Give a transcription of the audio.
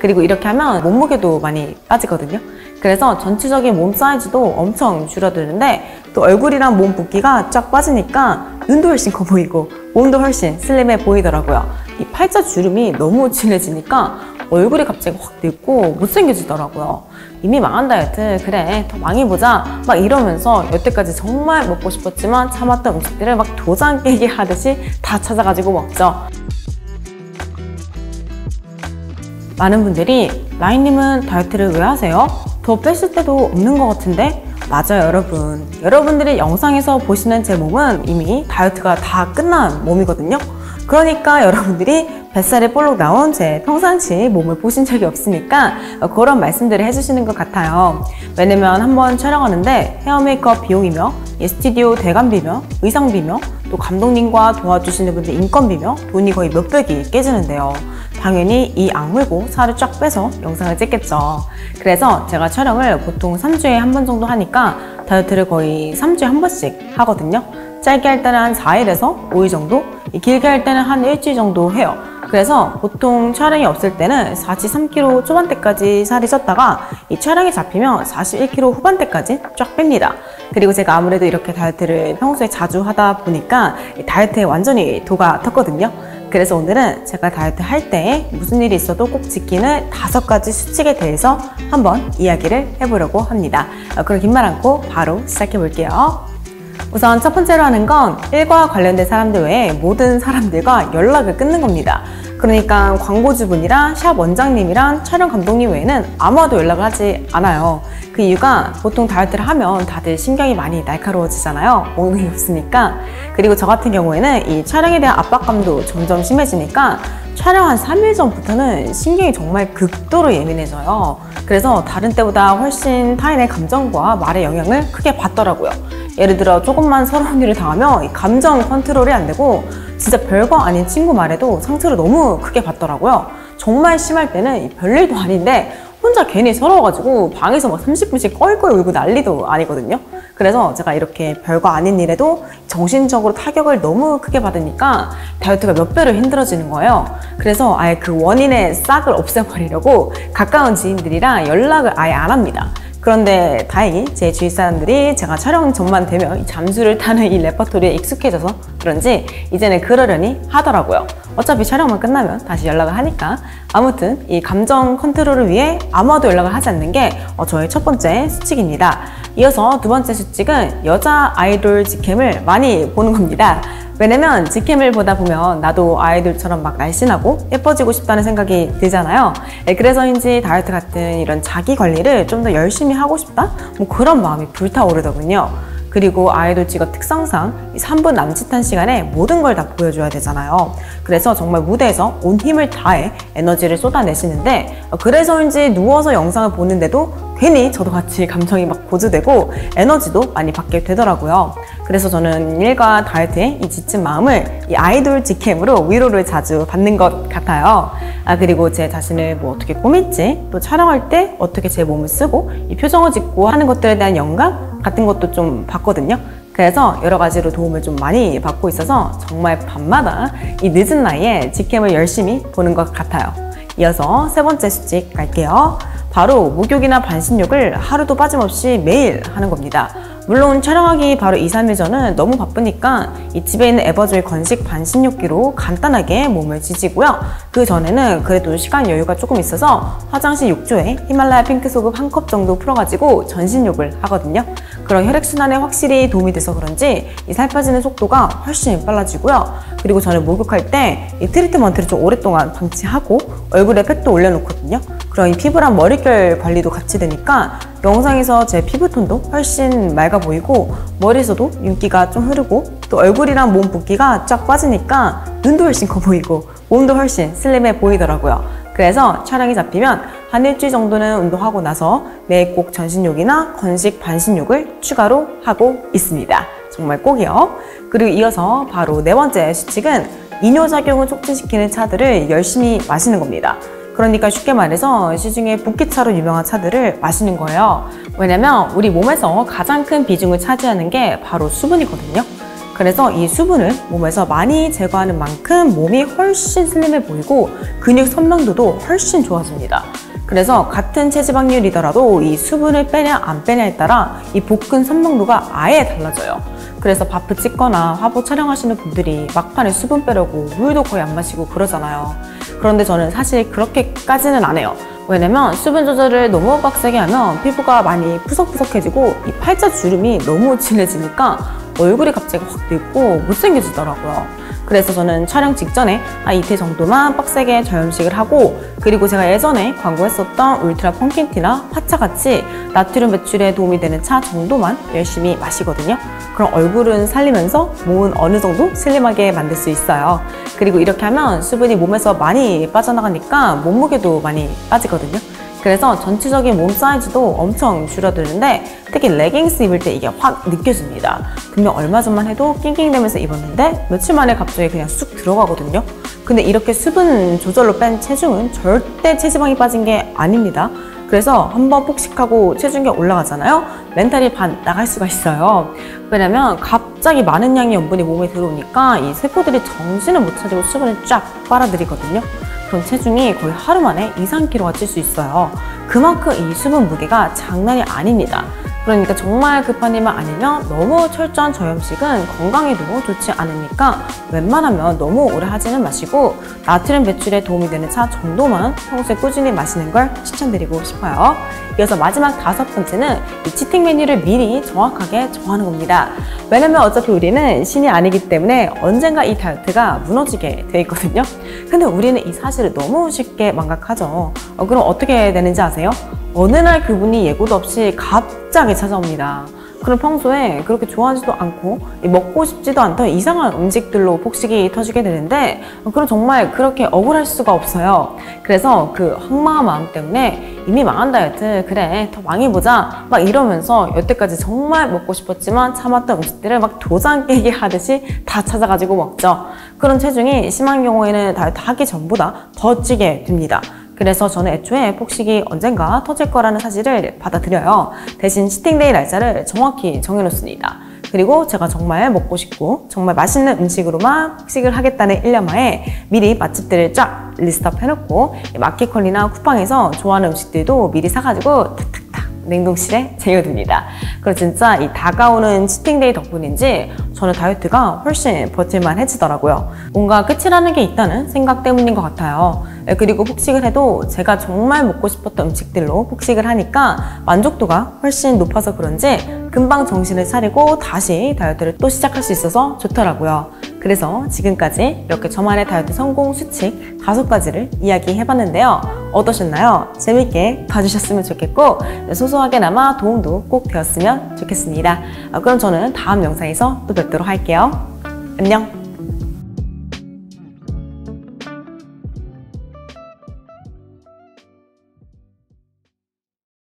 그리고 이렇게 하면 몸무게도 많이 빠지거든요. 그래서 전체적인 몸 사이즈도 엄청 줄어드는데 또 얼굴이랑 몸 붓기가 쫙 빠지니까 눈도 훨씬 커 보이고 몸도 훨씬 슬림해 보이더라고요. 이 팔자 주름이 너무 진해지니까 얼굴이 갑자기 확 늙고 못생겨지더라고요. 이미 망한 다이어트, 그래 더 망해보자 막 이러면서 여태까지 정말 먹고 싶었지만 참았던 음식들을 막 도장 깨기 하듯이 다 찾아가지고 먹죠. 많은 분들이 라인님은 다이어트를 왜 하세요? 더 뺐을 때도 없는 것 같은데? 맞아요, 여러분. 여러분들이 영상에서 보시는 제 몸은 이미 다이어트가 다 끝난 몸이거든요. 그러니까 여러분들이 뱃살이 볼록 나온 제 평상시 몸을 보신 적이 없으니까 그런 말씀들을 해주시는 것 같아요. 왜냐면 한번 촬영하는데 헤어 메이크업 비용이며 스튜디오 대관비며 의상비며 또 감독님과 도와주시는 분들 인건비며 돈이 거의 몇백이 깨지는데요. 당연히 이 악물고 살을 쫙 빼서 영상을 찍겠죠. 그래서 제가 촬영을 보통 3주에 한 번 정도 하니까 다이어트를 거의 3주에 한 번씩 하거든요. 짧게 할 때는 한 4일에서 5일 정도, 길게 할 때는 한 일주일 정도 해요. 그래서 보통 촬영이 없을 때는 43kg 초반대까지 살이 쪘다가 이 촬영이 잡히면 41kg 후반대까지 쫙 뺍니다. 그리고 제가 아무래도 이렇게 다이어트를 평소에 자주 하다 보니까 다이어트에 완전히 도가 텄거든요. 그래서 오늘은 제가 다이어트 할 때 무슨 일이 있어도 꼭 지키는 5가지 수칙에 대해서 한번 이야기를 해보려고 합니다. 그럼 긴 말 않고 바로 시작해 볼게요. 우선 첫 번째로 하는 건 일과 관련된 사람들 외에 모든 사람들과 연락을 끊는 겁니다. 그러니까 광고주분이랑 샵 원장님이랑 촬영 감독님 외에는 아무와도 연락을 하지 않아요. 그 이유가 보통 다이어트를 하면 다들 신경이 많이 날카로워지잖아요. 먹는 게 없으니까. 그리고 저 같은 경우에는 이 촬영에 대한 압박감도 점점 심해지니까 촬영 한 3일 전부터는 신경이 정말 극도로 예민해져요. 그래서 다른 때보다 훨씬 타인의 감정과 말의 영향을 크게 받더라고요. 예를 들어 조금만 서러운 일을 당하면 이 감정 컨트롤이 안 되고 진짜 별거 아닌 친구 말에도 상처를 너무 크게 받더라고요. 정말 심할 때는 별일도 아닌데 혼자 괜히 서러워가지고 방에서 막 30분씩 껄껄 울고 난리도 아니거든요. 그래서 제가 이렇게 별거 아닌 일에도 정신적으로 타격을 너무 크게 받으니까 다이어트가 몇 배로 힘들어지는 거예요. 그래서 아예 그 원인의 싹을 없애버리려고 가까운 지인들이랑 연락을 아예 안 합니다. 그런데 다행히 제 주위 사람들이 제가 촬영 전만 되면 잠수를 타는 이 레퍼토리에 익숙해져서 그런지 이제는 그러려니 하더라고요. 어차피 촬영만 끝나면 다시 연락을 하니까. 아무튼 이 감정 컨트롤을 위해 아무와도 연락을 하지 않는 게 저의 첫 번째 수칙입니다. 이어서 두 번째 수칙은 여자 아이돌 직캠을 많이 보는 겁니다. 왜냐면 직캠을 보다 보면 나도 아이돌처럼 막 날씬하고 예뻐지고 싶다는 생각이 들잖아요. 그래서인지 다이어트 같은 이런 자기 관리를 좀 더 열심히 하고 싶다? 뭐 그런 마음이 불타오르더군요. 그리고 아이돌 직업 특성상 3분 남짓한 시간에 모든 걸 다 보여줘야 되잖아요. 그래서 정말 무대에서 온 힘을 다해 에너지를 쏟아내시는데 그래서인지 누워서 영상을 보는데도 괜히 저도 같이 감정이 막 고조되고 에너지도 많이 받게 되더라고요. 그래서 저는 일과 다이어트에 이 지친 마음을 이 아이돌 직캠으로 위로를 자주 받는 것 같아요. 그리고 제 자신을 뭐 어떻게 꾸밀지, 또 촬영할 때 어떻게 제 몸을 쓰고 이 표정을 짓고 하는 것들에 대한 영감 같은 것도 좀 받거든요. 그래서 여러 가지로 도움을 좀 많이 받고 있어서 정말 밤마다 이 늦은 나이에 직캠을 열심히 보는 것 같아요. 이어서 세 번째 수칙 갈게요. 바로 목욕이나 반신욕을 하루도 빠짐없이 매일 하는 겁니다. 물론 촬영하기 바로 2, 3일 전은 너무 바쁘니까 이 집에 있는 에버조일 건식 반신욕기로 간단하게 몸을 지지고요. 그 전에는 그래도 시간 여유가 조금 있어서 화장실 욕조에 히말라야 핑크소금 1컵 정도 풀어가지고 전신욕을 하거든요. 그런 혈액순환에 확실히 도움이 돼서 그런지 이 살 빠지는 속도가 훨씬 빨라지고요. 그리고 저는 목욕할 때 이 트리트먼트를 좀 오랫동안 방치하고 얼굴에 팩도 올려놓거든요. 그럼 이 피부랑 머릿결 관리도 같이 되니까 영상에서 제 피부톤도 훨씬 맑아 보이고 머리에서도 윤기가 좀 흐르고 또 얼굴이랑 몸 붓기가 쫙 빠지니까 눈도 훨씬 커 보이고 몸도 훨씬 슬림해 보이더라고요. 그래서 촬영이 잡히면 한 일주일 정도는 운동하고 나서 매일 꼭 전신욕이나 건식 반신욕을 추가로 하고 있습니다. 정말 꼭이요. 그리고 이어서 바로 네 번째 수칙은 이뇨작용을 촉진시키는 차들을 열심히 마시는 겁니다. 그러니까 쉽게 말해서 시중에 붓기차로 유명한 차들을 마시는 거예요. 왜냐면 우리 몸에서 가장 큰 비중을 차지하는 게 바로 수분이거든요. 그래서 이 수분을 몸에서 많이 제거하는 만큼 몸이 훨씬 슬림해 보이고 근육 선명도도 훨씬 좋아집니다. 그래서 같은 체지방률이더라도 이 수분을 빼냐 안 빼냐에 따라 이 복근 선명도가 아예 달라져요. 그래서 바프 찍거나 화보 촬영하시는 분들이 막판에 수분 빼려고 물도 거의 안 마시고 그러잖아요. 그런데 저는 사실 그렇게까지는 안 해요. 왜냐면 수분 조절을 너무 빡세게 하면 피부가 많이 푸석푸석해지고 이 팔자주름이 너무 진해지니까 얼굴이 갑자기 확 늙고 못생겨지더라고요. 그래서 저는 촬영 직전에 이틀 정도만 빡세게 저염식을 하고, 그리고 제가 예전에 광고했었던 울트라 펌킨티나 화차같이 나트륨 배출에 도움이 되는 차 정도만 열심히 마시거든요. 그럼 얼굴은 살리면서 몸은 어느 정도 슬림하게 만들 수 있어요. 그리고 이렇게 하면 수분이 몸에서 많이 빠져나가니까 몸무게도 많이 빠지거든요. 그래서 전체적인 몸 사이즈도 엄청 줄어드는데 특히 레깅스 입을 때 이게 확 느껴집니다. 분명 얼마 전만 해도 낑낑대면서 입었는데 며칠 만에 갑자기 그냥 쑥 들어가거든요. 근데 이렇게 수분 조절로 뺀 체중은 절대 체지방이 빠진 게 아닙니다. 그래서 한번 폭식하고 체중이 올라가잖아요. 멘탈이 반 나갈 수가 있어요. 왜냐면 갑자기 많은 양의 염분이 몸에 들어오니까 이 세포들이 정신을 못 차리고 수분을 쫙 빨아들이거든요. 그럼 체중이 거의 하루 만에 2~3kg가 찔 수 있어요. 그만큼 이 수분 무게가 장난이 아닙니다. 그러니까 정말 급한 일만 아니면 너무 철저한 저염식은 건강에도 좋지 않으니까 웬만하면 너무 오래 하지는 마시고 나트륨 배출에 도움이 되는 차 정도만 평소에 꾸준히 마시는 걸 추천드리고 싶어요. 이어서 마지막 5번째는 이 치팅 메뉴를 미리 정확하게 정하는 겁니다. 왜냐면 어차피 우리는 신이 아니기 때문에 언젠가 이 다이어트가 무너지게 돼 있거든요. 근데 우리는 이 사실을 너무 쉽게 망각하죠. 그럼 어떻게 되는지 아세요? 어느 날 그분이 예고도 없이 갑자기 찾아옵니다. 그럼 평소에 그렇게 좋아하지도 않고 먹고 싶지도 않던 이상한 음식들로 폭식이 터지게 되는데, 그럼 정말 그렇게 억울할 수가 없어요. 그래서 그 황망한 마음 때문에 이미 망한 다이어트 그래 더 망해보자 막 이러면서 여태까지 정말 먹고 싶었지만 참았던 음식들을 막 도장 깨기 하듯이 다 찾아가지고 먹죠. 그런 체중이 심한 경우에는 다이어트 하기 전보다 더 찌게 됩니다. 그래서 저는 애초에 폭식이 언젠가 터질 거라는 사실을 받아들여요. 대신 치팅데이 날짜를 정확히 정해놓습니다. 그리고 제가 정말 먹고 싶고 정말 맛있는 음식으로만 폭식을 하겠다는 일념하에 미리 맛집들을 쫙 리스트업 해놓고 마켓컬리나 쿠팡에서 좋아하는 음식들도 미리 사가지고 탁탁탁 냉동실에 쟁여둡니다. 그리고 진짜 이 다가오는 치팅데이 덕분인지 저는 다이어트가 훨씬 버틸만해지더라고요. 뭔가 끝이라는 게 있다는 생각 때문인 것 같아요. 그리고 폭식을 해도 제가 정말 먹고 싶었던 음식들로 폭식을 하니까 만족도가 훨씬 높아서 그런지 금방 정신을 차리고 다시 다이어트를 또 시작할 수 있어서 좋더라고요. 그래서 지금까지 이렇게 저만의 다이어트 성공 수칙 5가지를 이야기해봤는데요. 어떠셨나요? 재밌게 봐주셨으면 좋겠고 소소하게나마 도움도 꼭 되었으면 좋겠습니다. 그럼 저는 다음 영상에서 또 뵙도록 할게요. 안녕!